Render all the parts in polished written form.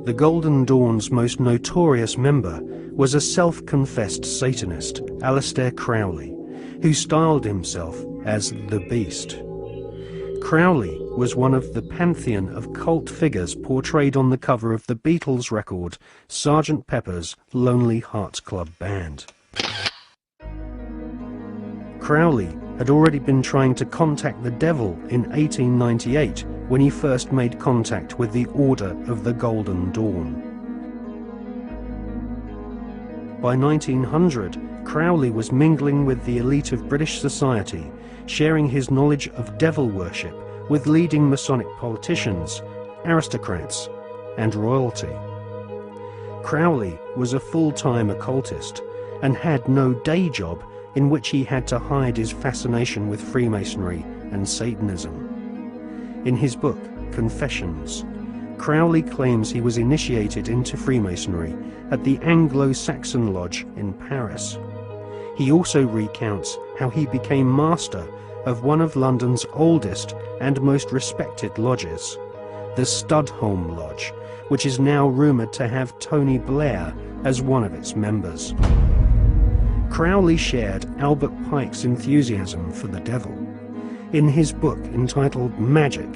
The Golden Dawn's most notorious member was a self-confessed Satanist, Aleister Crowley, who styled himself as the Beast. Crowley was one of the pantheon of cult figures portrayed on the cover of the Beatles record Sgt. Pepper's Lonely Hearts Club Band. Crowley had already been trying to contact the devil in 1898 when he first made contact with the Order of the Golden Dawn. By 1900, Crowley was mingling with the elite of British society, sharing his knowledge of devil worship with leading Masonic politicians, aristocrats, and royalty. Crowley was a full-time occultist and had no day job in which he had to hide his fascination with Freemasonry and Satanism. In his book, Confessions, Crowley claims he was initiated into Freemasonry at the Anglo-Saxon Lodge in Paris. He also recounts how he became master of one of London's oldest and most respected lodges, the Studholme Lodge, which is now rumoured to have Tony Blair as one of its members. Crowley shared Albert Pike's enthusiasm for the devil. In his book entitled Magic,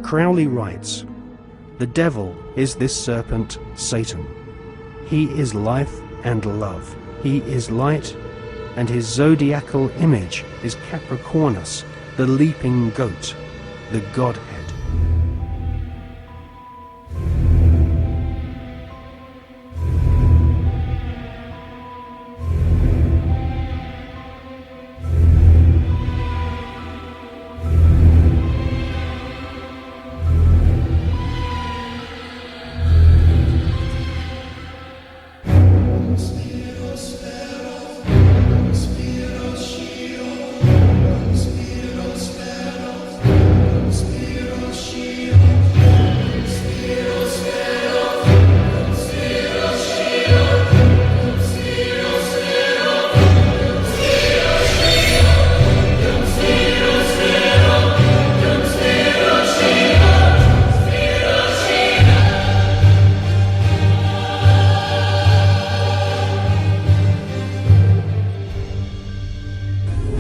Crowley writes, "The devil is this serpent, Satan. He is life and love. He is light, and his zodiacal image is Capricornus, the leaping goat, the Godhead."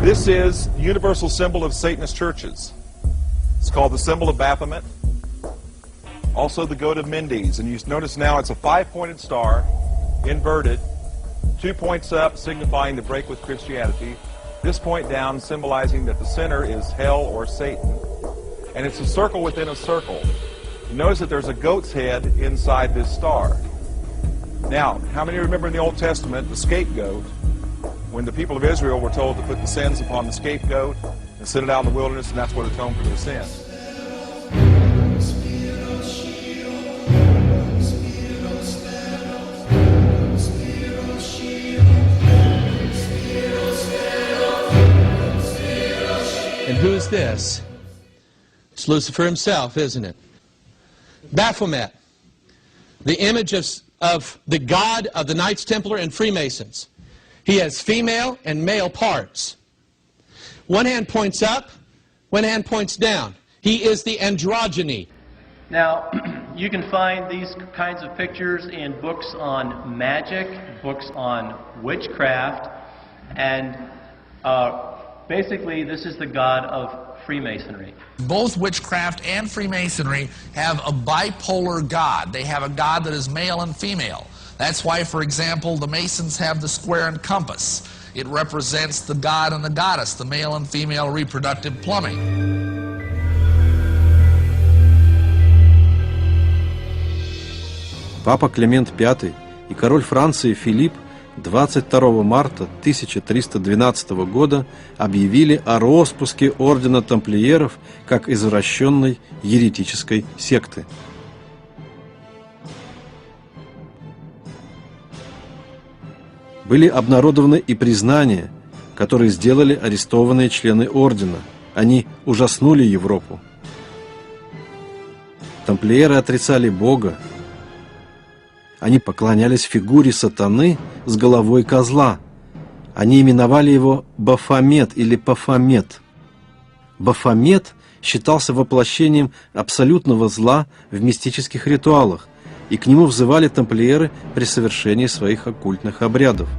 This is the universal symbol of Satanist churches. It's called the symbol of Baphomet, also the goat of Mendes. And you notice now it's a 5-pointed star, inverted, 2 points up signifying the break with Christianity, this point down symbolizing that the center is hell or Satan. And it's a circle within a circle. You notice that there's a goat's head inside this star. Now, how many remember in the Old Testament the scapegoat? When the people of Israel were told to put the sins upon the scapegoat and send it out in the wilderness, and that's what atoned for their sins. And who's this? It's Lucifer himself, isn't it? Baphomet, the image of the god of the Knights Templar and Freemasons. He has female and male parts. One hand points up, one hand points down. He is the androgyny. Now, you can find these kinds of pictures in books on magic, books on witchcraft, and basically this is the god of Freemasonry. Both witchcraft and Freemasonry have a bipolar god. They have a god that is male and female. That's why, for example, the Masons have the square and compass. It represents the god and the goddess, the male and female reproductive plumbing. Папа Климент V и король Франции Филипп 22 марта 1312 года объявили о роспуске ордена тамплиеров как извращенной еретической секты. Были обнародованы и признания, которые сделали арестованные члены ордена. Они ужаснули Европу. Тамплиеры отрицали Бога. Они поклонялись фигуре сатаны с головой козла. Они именовали его Бафомет или Бафомет. Бафомет считался воплощением абсолютного зла в мистических ритуалах, и к нему взывали тамплиеры при совершении своих оккультных обрядов.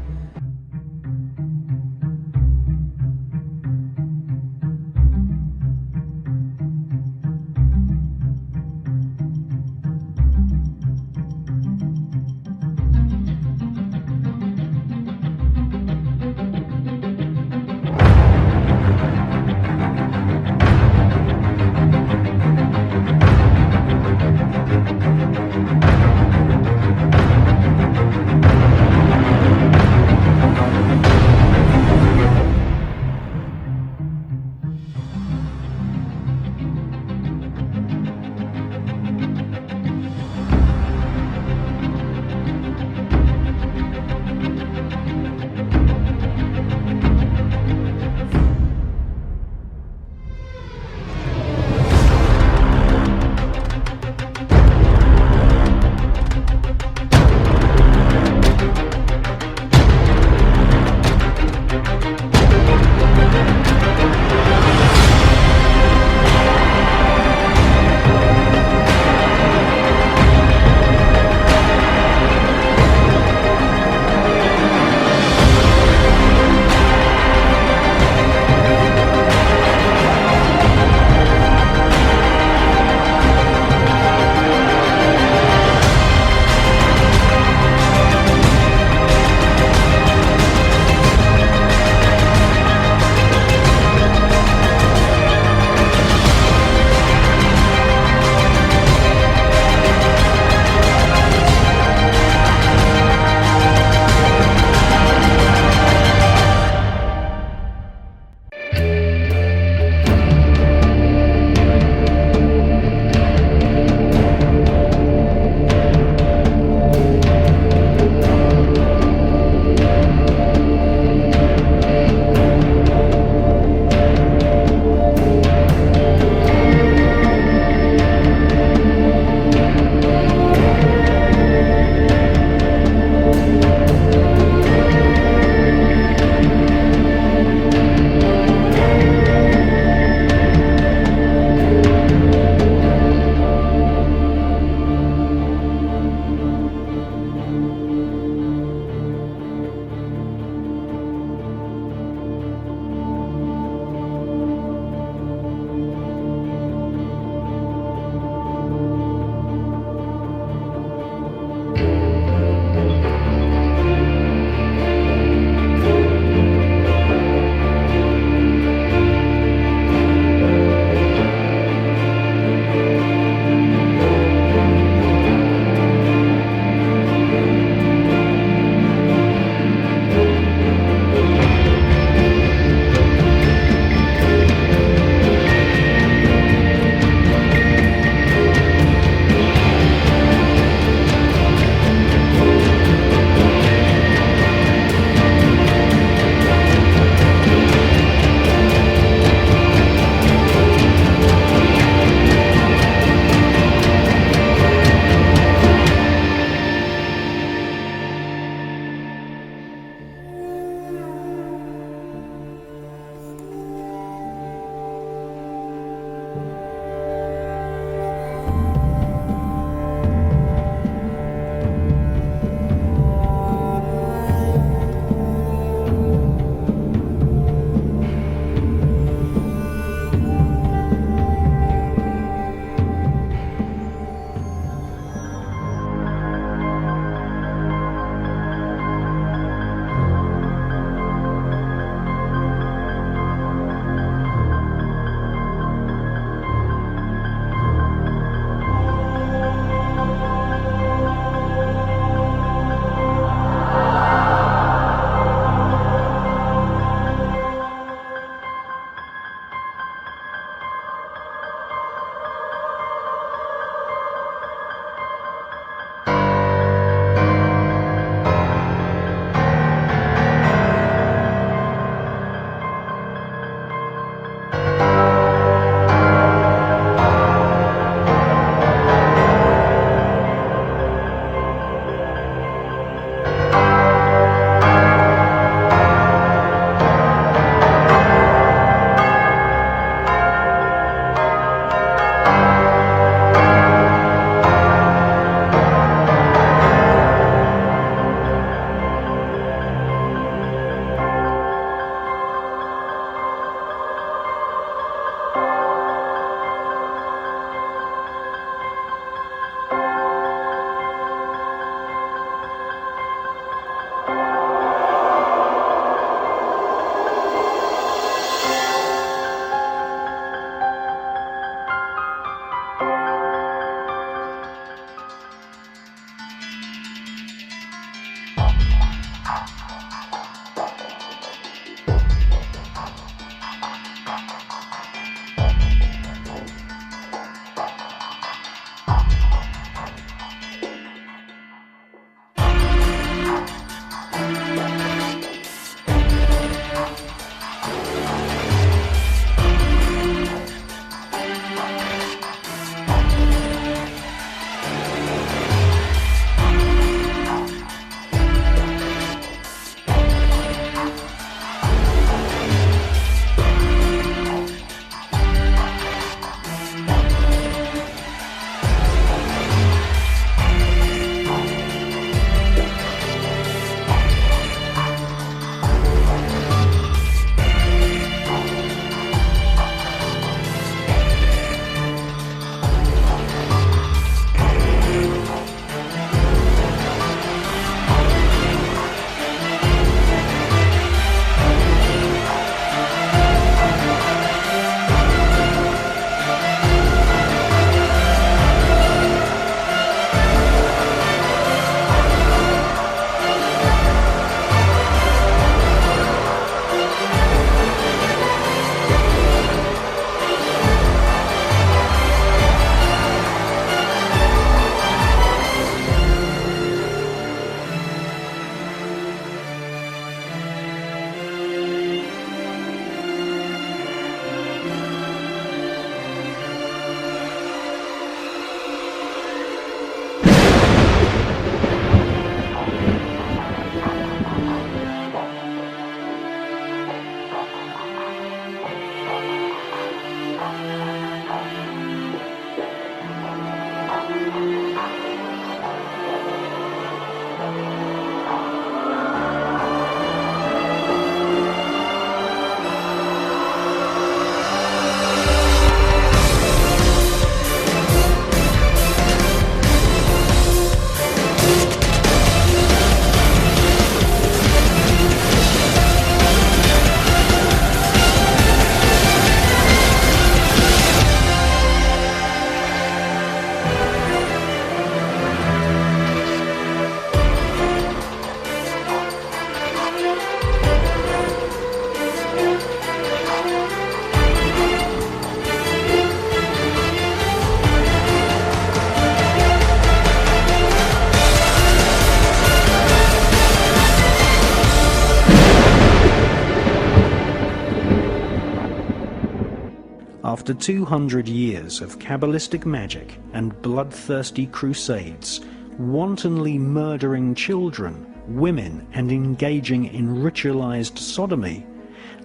After 200 years of Kabbalistic magic and bloodthirsty crusades, wantonly murdering children, women, and engaging in ritualized sodomy,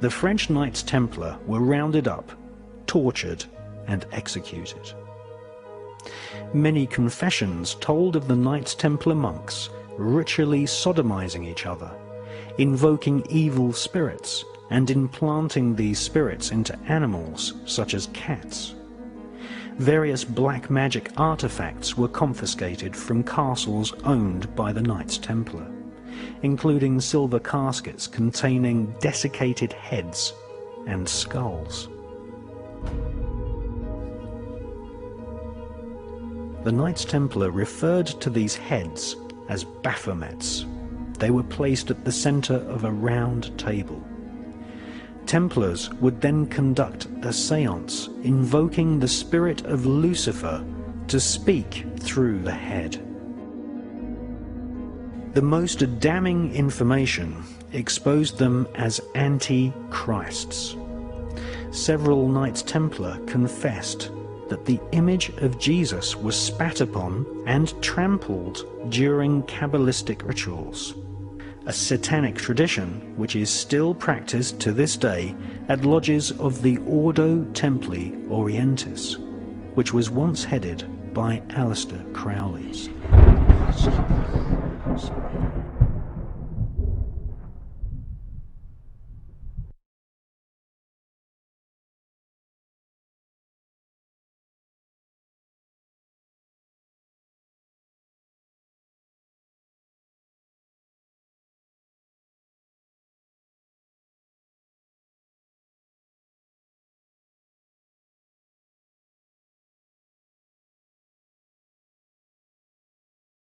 the French Knights Templar were rounded up, tortured, and executed. Many confessions told of the Knights Templar monks ritually sodomizing each other, invoking evil spirits, and implanting these spirits into animals such as cats. Various black magic artifacts were confiscated from castles owned by the Knights Templar, including silver caskets containing desiccated heads and skulls. The Knights Templar referred to these heads as Bafomets. They were placed at the center of a round table. Templars would then conduct a seance invoking the spirit of Lucifer to speak through the head. The most damning information exposed them as anti-Christs. Several Knights Templar confessed that the image of Jesus was spat upon and trampled during Kabbalistic rituals, a satanic tradition which is still practiced to this day at lodges of the Ordo Templi Orientis, which was once headed by Aleister Crowley.